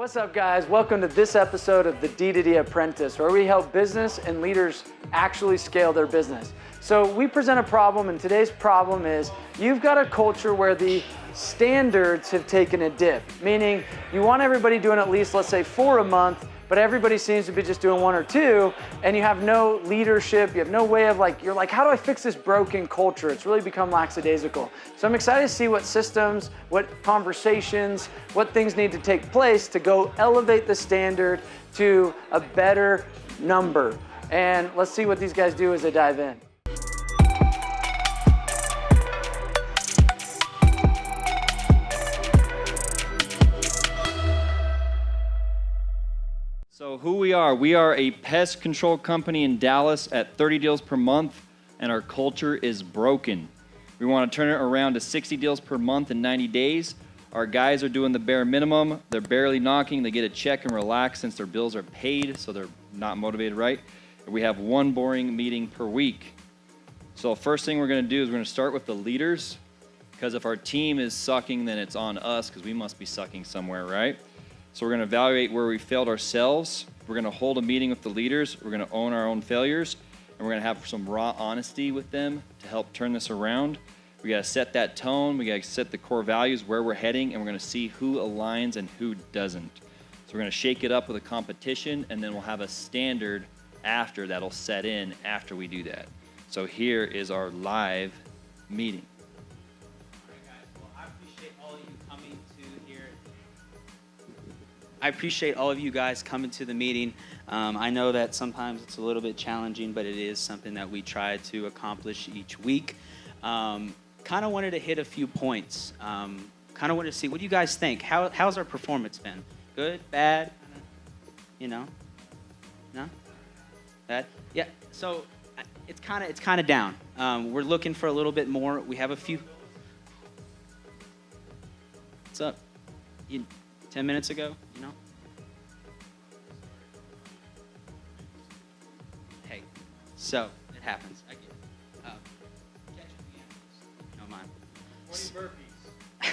What's up, guys? Welcome to this episode of the D2D Apprentice, where we help business and leaders actually scale their business. So we present a problem, and today's problem is you've got a culture where the standards have taken a dip, meaning you want everybody doing at least, let's say, 4 a month, but everybody seems to be just doing 1 or 2, and you have no leadership, you have no way of you're like, how do I fix this broken culture? It's really become lackadaisical. So I'm excited to see what systems, what conversations, what things need to take place to go elevate the standard to a better number. And let's see what these guys do as they dive in. So who we are a pest control company in Dallas at 30 deals per month, and our culture is broken. We want to turn it around to 60 deals per month in 90 days. Our guys are doing the bare minimum. They're barely knocking. They get a check and relax since their bills are paid, so they're not motivated, right? And we have 1 boring meeting per week. So first thing we're going to do is we're going to start with the leaders, because if our team is sucking, then it's on us, because we must be sucking somewhere, right? So we're going to evaluate where we failed ourselves. We're going to hold a meeting with the leaders. We're going to own our own failures. And we're going to have some raw honesty with them to help turn this around. We got to set that tone. We got to set the core values, where we're heading, and we're going to see who aligns and who doesn't. So we're going to shake it up with a competition, and then we'll have a standard after that'll set in after we do that. So here is our live meeting. I appreciate all of you guys coming to the meeting. I know that sometimes it's a little bit challenging, but it is something that we try to accomplish each week. Kind of wanted to hit a few points. Kind of wanted to see, what do you guys think? How's our performance been? Good? Bad? You know? No? Bad? Yeah, so it's kind of down. We're looking for a little bit more. We have a few. What's up? 10 minutes ago, you know? Hey, so it happens. I get it. Catch the animals. You don't mind. 20 burpees.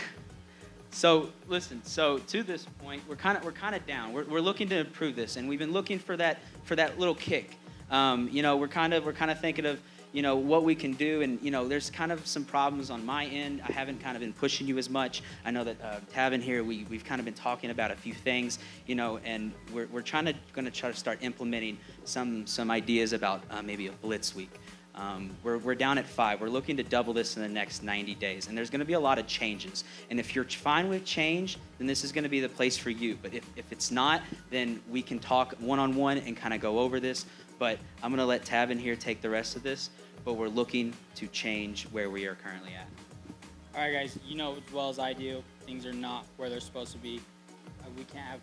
So listen. So to this point, we're kind of down. We're looking to improve this, and we've been looking for that little kick. We're kind of thinking of, what we can do, and there's kind of some problems on my end. I haven't kind of been pushing you as much. I know that Tav here, we've kind of been talking about a few things, and we're going to try to start implementing some ideas about maybe a blitz week. We're down at 5. We're looking to double this in the next 90 days, and there's going to be a lot of changes. And if you're fine with change, then this is going to be the place for you. But if it's not, then we can talk one-on-one and kind of go over this. But I'm going to let Tav here take the rest of this. But we're looking to change where we are currently at. All right, guys, you know as well as I do, things are not where they're supposed to be. We can't have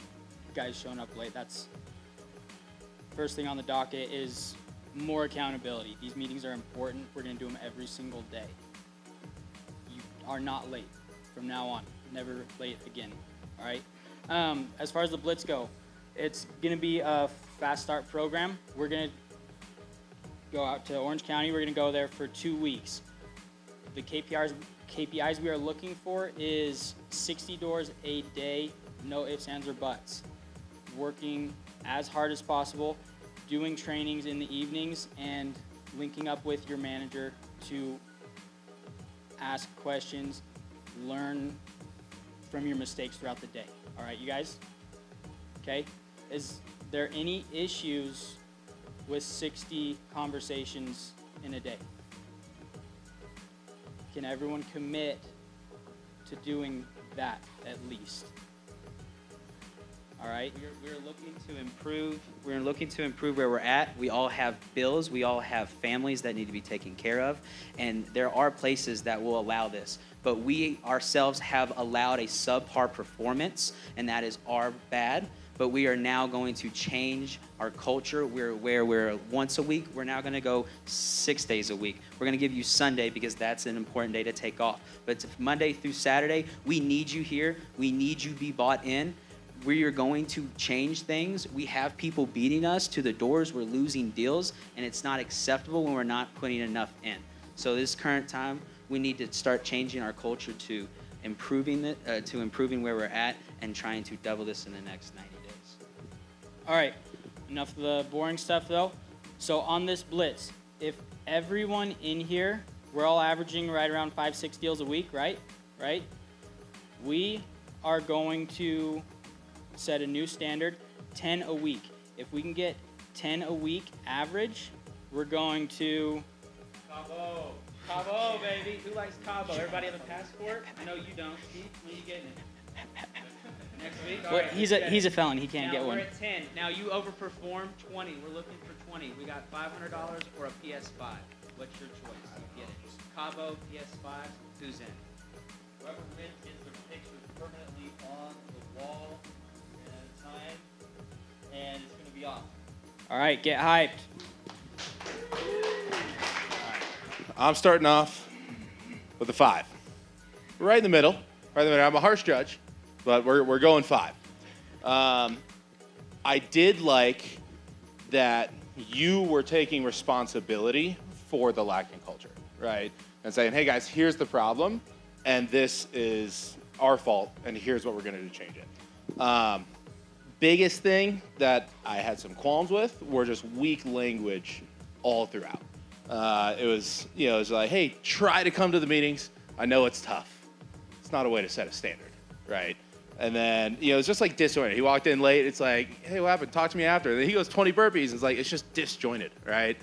guys showing up late. That's first thing on the docket is more accountability. These meetings are important. We're going to do them every single day. You are not late from now on. Never late again, all right? As far as the blitz go, it's going to be a fast start program. We're going to go out to Orange County. We're going to go there for 2 weeks. The KPIs we are looking for is 60 doors a day, no ifs, ands, or buts. Working as hard as possible, doing trainings in the evenings, and linking up with your manager to ask questions, learn from your mistakes throughout the day. All right, you guys? Okay? Is there any issues with 60 conversations in a day? Can everyone commit to doing that at least? All right. We're looking to improve. We're looking to improve where we're at. We all have bills. We all have families that need to be taken care of, and there are places that will allow this. But we ourselves have allowed a subpar performance, and that is our bad. But we are now going to change our culture. Where we're once a week, we're now going to go 6 days a week. We're going to give you Sunday because that's an important day to take off. But Monday through Saturday, we need you here. We need you to be bought in. We are going to change things. We have people beating us to the doors. We're losing deals, and it's not acceptable when we're not putting enough in. So this current time, we need to start changing our culture to improving where we're at and trying to double this in the next 90 days. All right, enough of the boring stuff though. So on this blitz, if everyone in here, we're all averaging right around 5-6 deals a week, right? Right? We are going to set a new standard, 10 a week. If we can get 10 a week average, we're going to... Cabo, baby. Who likes Cabo? Everybody have a passport? I know you don't. Steve, when are you getting it? Next week? All Well, right, he's a felon. He can't now get we're one. at 10. Now you overperformed 20. We're looking for 20. We got $500 or a PS5. What's your choice? You get it. Cabo, PS5. Who's in? Whoever wins gets their picture permanently on the wall at a time, and it's going to be awesome. All right, get hyped. I'm starting off with a 5. Right in the middle. I'm a harsh judge, but we're going 5. I did like that you were taking responsibility for the lacking culture, right? And saying, hey guys, here's the problem, and this is our fault, and here's what we're going to do to change it. Biggest thing that I had some qualms with were just weak language all throughout. It was like, hey, try to come to the meetings. I know it's tough. It's not a way to set a standard, right? And then, it's just like disjointed. He walked in late. It's like, hey, what happened? Talk to me after. And then he goes 20 burpees. It's like, it's just disjointed, right?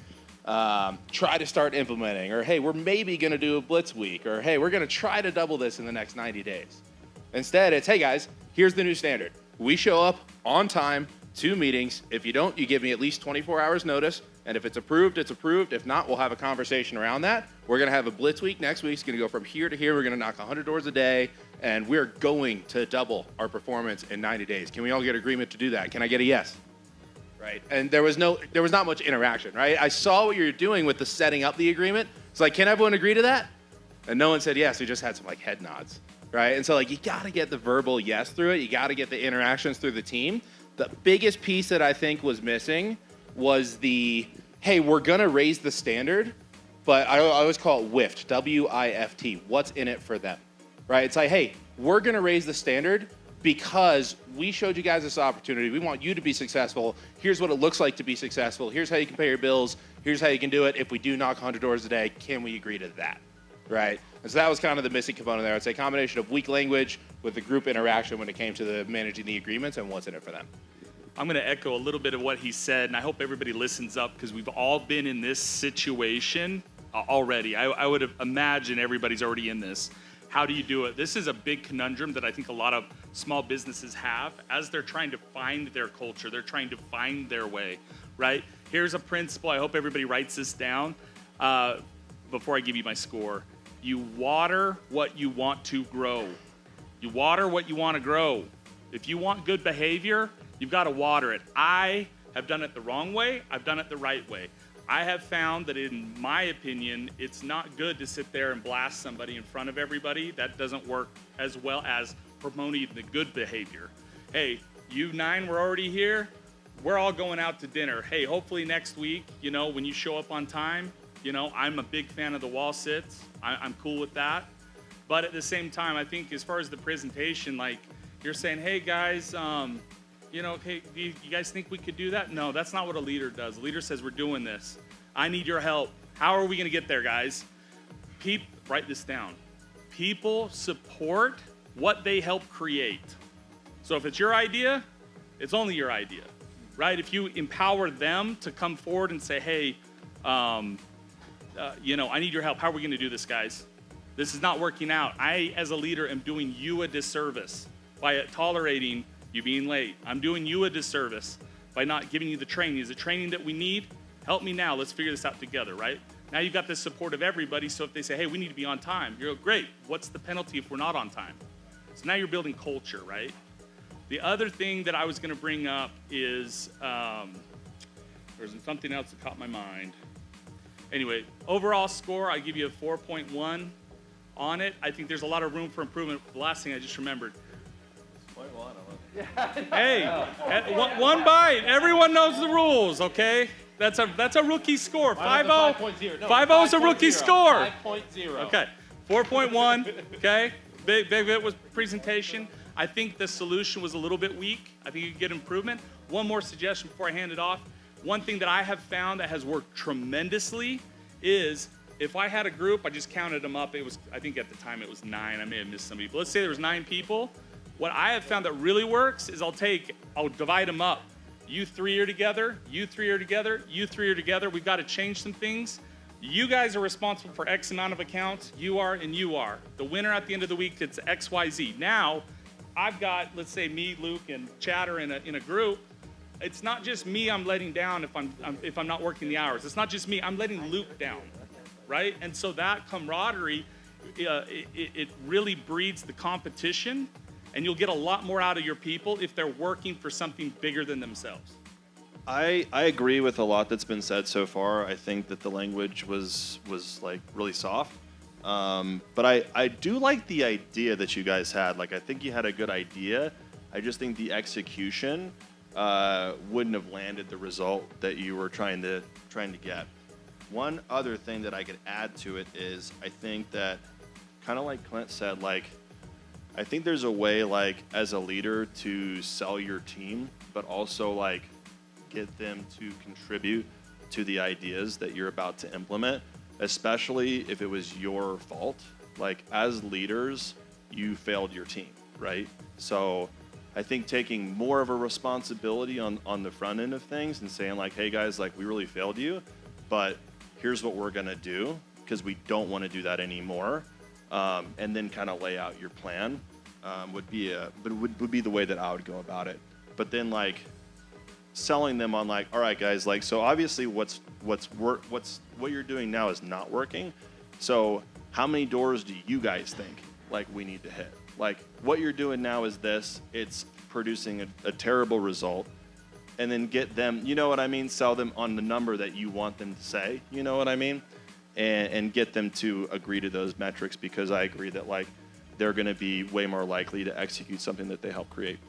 Try to start implementing. Or, hey, we're maybe going to do a blitz week. Or, hey, we're going to try to double this in the next 90 days. Instead, it's, hey, guys, here's the new standard. We show up on time to meetings. If you don't, you give me at least 24 hours notice. And if it's approved, it's approved. If not, we'll have a conversation around that. We're going to have a blitz week next week. It's going to go from here to here. We're going to knock 100 doors a day. And we're going to double our performance in 90 days. Can we all get agreement to do that? Can I get a yes? Right? And there was not much interaction, right? I saw what you're doing with the setting up the agreement. It's like, can everyone agree to that? And no one said yes. We just had some like head nods, right? And so you got to get the verbal yes through it. You got to get the interactions through the team. The biggest piece that I think was missing was the, hey, we're going to raise the standard, but I always call it WIFT, W-I-F-T. What's in it for them, right? It's like, hey, we're going to raise the standard because we showed you guys this opportunity. We want you to be successful. Here's what it looks like to be successful. Here's how you can pay your bills. Here's how you can do it. If we do knock 100 doors a day, can we agree to that, right? And so that was kind of the missing component there. I'd say a combination of weak language with the group interaction when it came to the managing the agreements and what's in it for them. I'm going to echo a little bit of what he said, and I hope everybody listens up because we've all been in this situation already. I would imagine everybody's already in this. How do you do it? This is a big conundrum that I think a lot of small businesses have as they're trying to find their culture. They're trying to find their way, right? Here's a principle. I hope everybody writes this down before I give you my score. You water what you want to grow. You water what you want to grow. If you want good behavior, you've got to water it. I have done it the wrong way. I've done it the right way. I have found that, in my opinion, it's not good to sit there and blast somebody in front of everybody. That doesn't work as well as promoting the good behavior. Hey, you 9 were already here. We're all going out to dinner. Hey, hopefully next week, when you show up on time, I'm a big fan of the wall sits. I'm cool with that. But at the same time, I think as far as the presentation, you're saying, hey, guys, hey, do you guys think we could do that? No, that's not what a leader does. A leader says, we're doing this. I need your help. How are we going to get there, guys? Write this down. People support what they help create. So if it's your idea, it's only your idea, right? If you empower them to come forward and say, hey, I need your help. How are we going to do this, guys? This is not working out. I, as a leader, am doing you a disservice by tolerating you being late. I'm doing you a disservice by not giving you the training. Is it training that we need? Help me now. Let's figure this out together, right? Now you've got the support of everybody, so if they say, hey, we need to be on time, you're great. What's the penalty if we're not on time? So now you're building culture, right? The other thing that I was going to bring up is there's something else that caught my mind. Anyway, overall score, I give you a 4.1 on it. I think there's a lot of room for improvement. The last thing I just remembered. Hey, one bite. Everyone knows the rules, okay? That's a rookie score. 5-0. 5-0 is a rookie score. 5.0. Okay, 4.1. Okay, big was presentation. I think the solution was a little bit weak. I think you could get improvement. One more suggestion before I hand it off. One thing that I have found that has worked tremendously is if I had a group, I just counted them up. It was, I think at the time it was 9. I may have missed somebody, but let's say there was 9 people. What I have found that really works is I'll divide them up. You 3 are together, you 3 are together, you 3 are together. We've got to change some things. You guys are responsible for X amount of accounts. You are and you are. The winner at the end of the week gets X, Y, Z. Now, I've got, let's say me, Luke, and Chad are in a group. It's not just me I'm letting down if I'm not working the hours. It's not just me. I'm letting Luke down, right? And so that camaraderie, it really breeds the competition, and you'll get a lot more out of your people if they're working for something bigger than themselves. I agree with a lot that's been said so far. I think that the language was like really soft. But I do like the idea that you guys had. Like, I think you had a good idea. I just think the execution wouldn't have landed the result that you were trying to get. One other thing that I could add to it is I think that, kind of like Clint said, like, I think there's a way, like, as a leader to sell your team, but also, like, get them to contribute to the ideas that you're about to implement, especially if it was your fault. Like, as leaders, you failed your team, right? So I think taking more of a responsibility on the front end of things and saying, like, hey guys, like, we really failed you, but here's what we're gonna do because we don't want to do that anymore, and then kind of lay out your plan would be the way that I would go about it. But then, like, selling them on, like, all right guys, like, so obviously what you're doing now is not working, so how many doors do you guys think, like, we need to hit? Like, what you're doing now is this, it's producing a terrible result, and then get them, you know what I mean, sell them on the number that you want them to say, you know what I mean, and get them to agree to those metrics, because I agree that, like, they're going to be way more likely to execute something that they help create.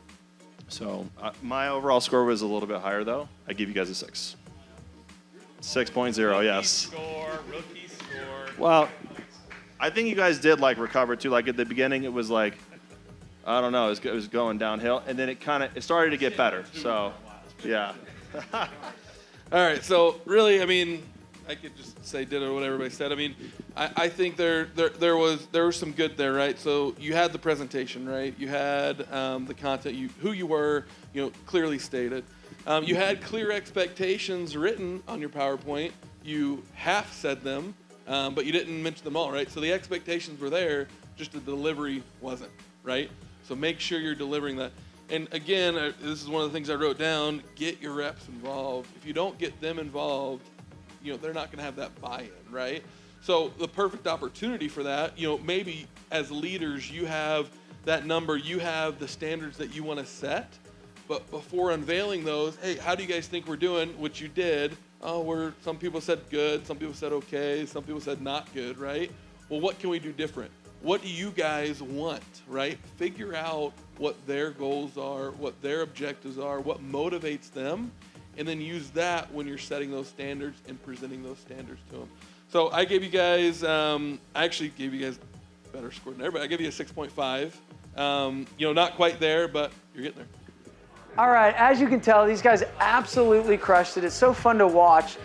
So my overall score was a little bit higher, though. I give you guys a 6. 6.0, yes. Rookie score. Well, I think you guys did, like, recover too. Like, at the beginning, it was like, I don't know, it was going downhill, and then it started to get better. So, yeah. All right. So really, I mean, I could just say ditto what everybody said. I mean, I think there was some good there, right? So you had the presentation, right? You had the content, who you were, clearly stated. You had clear expectations written on your PowerPoint. You half said them, but you didn't mention them all, right? So the expectations were there, just the delivery wasn't, right? So make sure you're delivering that. And again, this is one of the things I wrote down, get your reps involved. If you don't get them involved, they're not going to have that buy-in, right? So the perfect opportunity for that, maybe as leaders, you have that number, you have the standards that you want to set, but before unveiling those, hey, how do you guys think we're doing? Which you did. Oh, some people said good, some people said okay, some people said not good, right? Well, what can we do different? What do you guys want, right? Figure out what their goals are, what their objectives are, what motivates them, and then use that when you're setting those standards and presenting those standards to them. So I gave you guys, I actually gave you guys a better score than everybody. I gave you a 6.5. Not quite there, but you're getting there. All right, as you can tell, these guys absolutely crushed it. It's so fun to watch.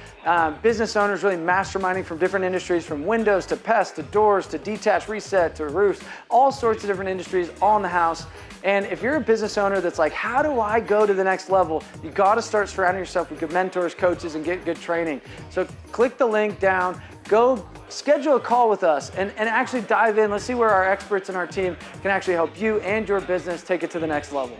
Business owners really masterminding from different industries, from windows to pest to doors to detached reset to roofs, all sorts of different industries all in the house. And if you're a business owner that's like, how do I go to the next level? You gotta start surrounding yourself with good mentors, coaches, and get good training. So click the link down, go schedule a call with us and actually dive in. Let's see where our experts in our team can actually help you and your business take it to the next level.